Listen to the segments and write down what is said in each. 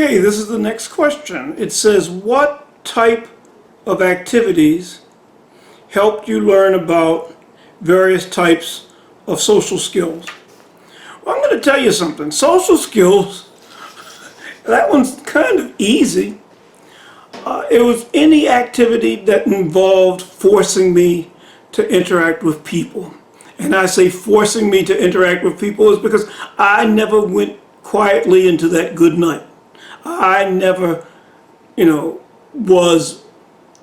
Okay, this is the next question. It says, what type of activities helped you learn about various types of social skills? Well, I'm going to tell you something. Social skills, that one's kind of easy. It was any activity that involved forcing me to interact with people. And I say forcing me to interact with people is because I never went quietly into that good night. I never, was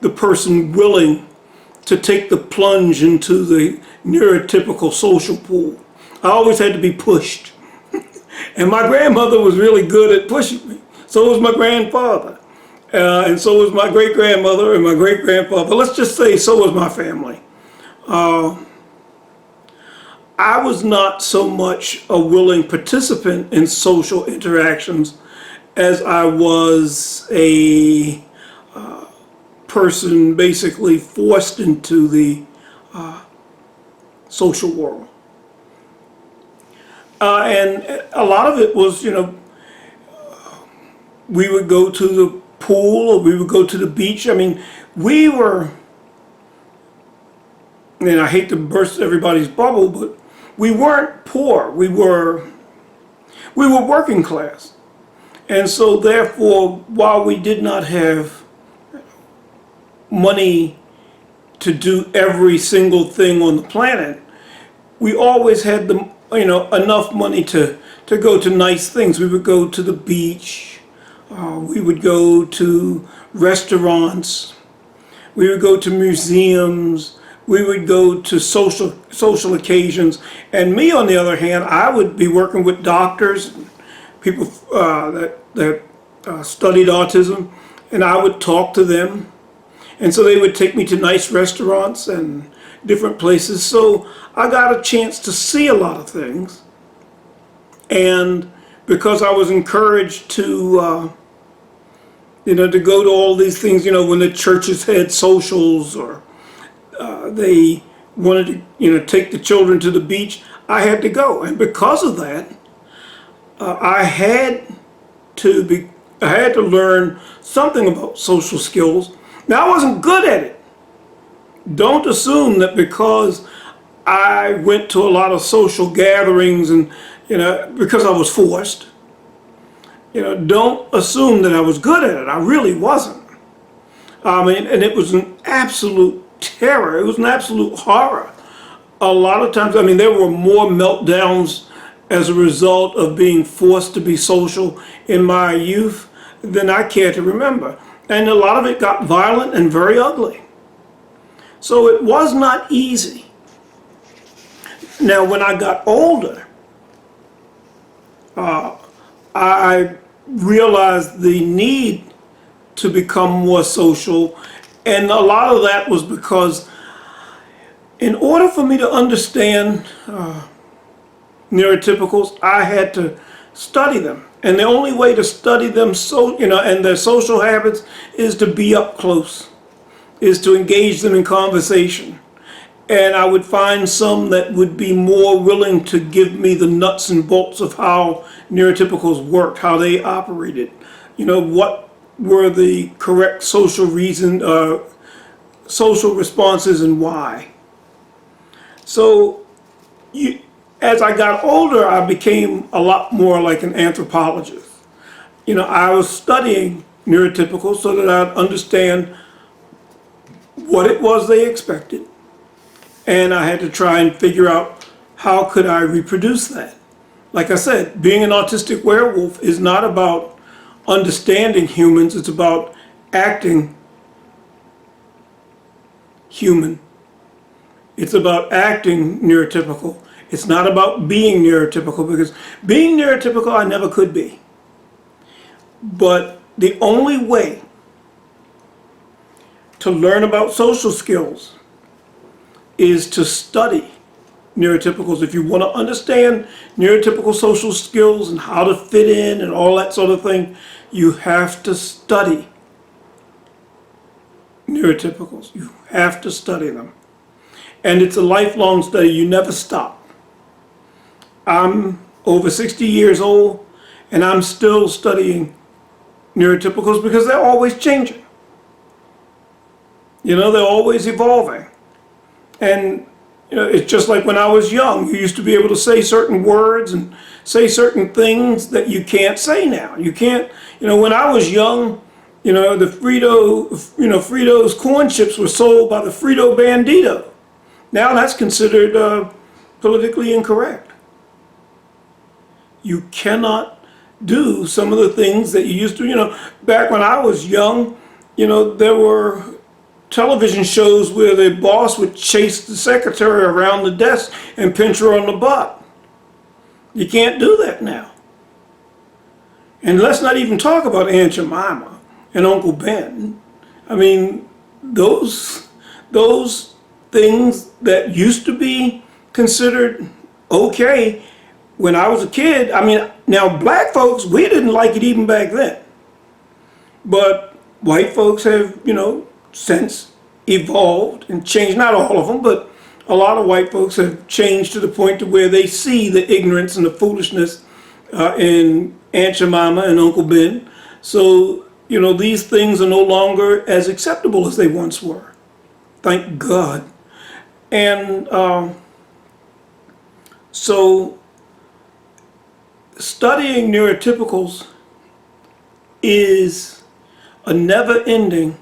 the person willing to take the plunge into the neurotypical social pool. I always had to be pushed. And my grandmother was really good at pushing me. So was my grandfather. And so was my great-grandmother and my great-grandfather. Let's just say so was my family. I was not so much a willing participant in social interactions as I was a person basically forced into the social world. And a lot of it was, we would go to the pool or we would go to the beach. I mean, we were, and I hate to burst everybody's bubble, but we weren't poor. We were working class. And so therefore, while we did not have money to do every single thing on the planet, we always had enough money to go to nice things. We would go to the beach, we would go to restaurants, we would go to museums, we would go to social occasions. And me, on the other hand, I would be working with doctors, people that studied autism, and I would talk to them. And so they would take me to nice restaurants and different places. So I got a chance to see a lot of things. And because I was encouraged to, to go to all these things, when the churches had socials or they wanted to, take the children to the beach, I had to go. And because of that, I had to learn something about social skills. Now, I wasn't good at it. Don't assume that because I went to a lot of social gatherings and, because I was forced, don't assume that I was good at it. I really wasn't. And it was an absolute terror. It was an absolute horror. A lot of times, there were more meltdowns as a result of being forced to be social in my youth than I care to remember. And a lot of it got violent and very ugly. So it was not easy. Now, when I got older, I realized the need to become more social. And a lot of that was because in order for me to understand neurotypicals, I had to study them. And the only way to study them and their social habits is to be up close, is to engage them in conversation. And I would find some that would be more willing to give me the nuts and bolts of how neurotypicals worked, how they operated, what were the correct social responses and why. So as I got older, I became a lot more like an anthropologist. I was studying neurotypicals so that I'd understand what it was they expected. And I had to try and figure out how could I reproduce that. Like I said, being an autistic werewolf is not about understanding humans, it's about acting human. It's about acting neurotypical. It's not about being neurotypical, because being neurotypical I never could be. But the only way to learn about social skills is to study neurotypicals. If you want to understand neurotypical social skills and how to fit in and all that sort of thing, you have to study neurotypicals. You have to study them. And it's a lifelong study. You never stop. I'm over 60 years old and I'm still studying neurotypicals because they're always changing. You know, they're always evolving. And you know, it's just like when I was young, you used to be able to say certain words and say certain things that you can't say now. You can't, you know, when I was young, you know, the Frito's corn chips were sold by the Frito Bandito. Now that's considered politically incorrect. You cannot do some of the things that you used to, you know, back when I was young, you know, there were television shows where the boss would chase the secretary around the desk and pinch her on the butt. You can't do that now. And let's not even talk about Aunt Jemima and Uncle Ben. I mean, those things that used to be considered okay when I was a kid. I mean, now black folks, we didn't like it even back then. But white folks have, you know, since evolved and changed. Not all of them, but a lot of white folks have changed to the point to where they see the ignorance and the foolishness in Aunt Jemima and Uncle Ben. So, you know, these things are no longer as acceptable as they once were. Thank God. And so studying neurotypicals is a never-ending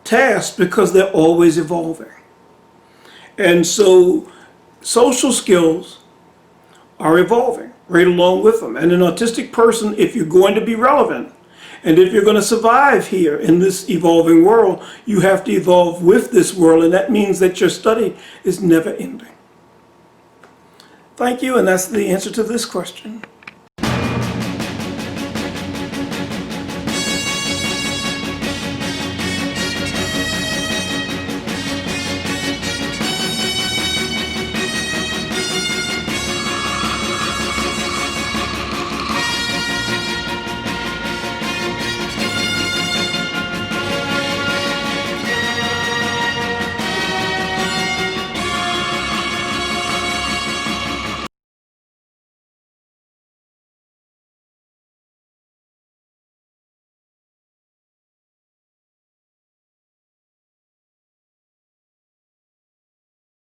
task because they're always evolving. And so social skills are evolving right along with them. And an autistic person, if you're going to be relevant and if you're going to survive here in this evolving world, you have to evolve with this world, and that means that your study is never ending. Thank you, and that's the answer to this question.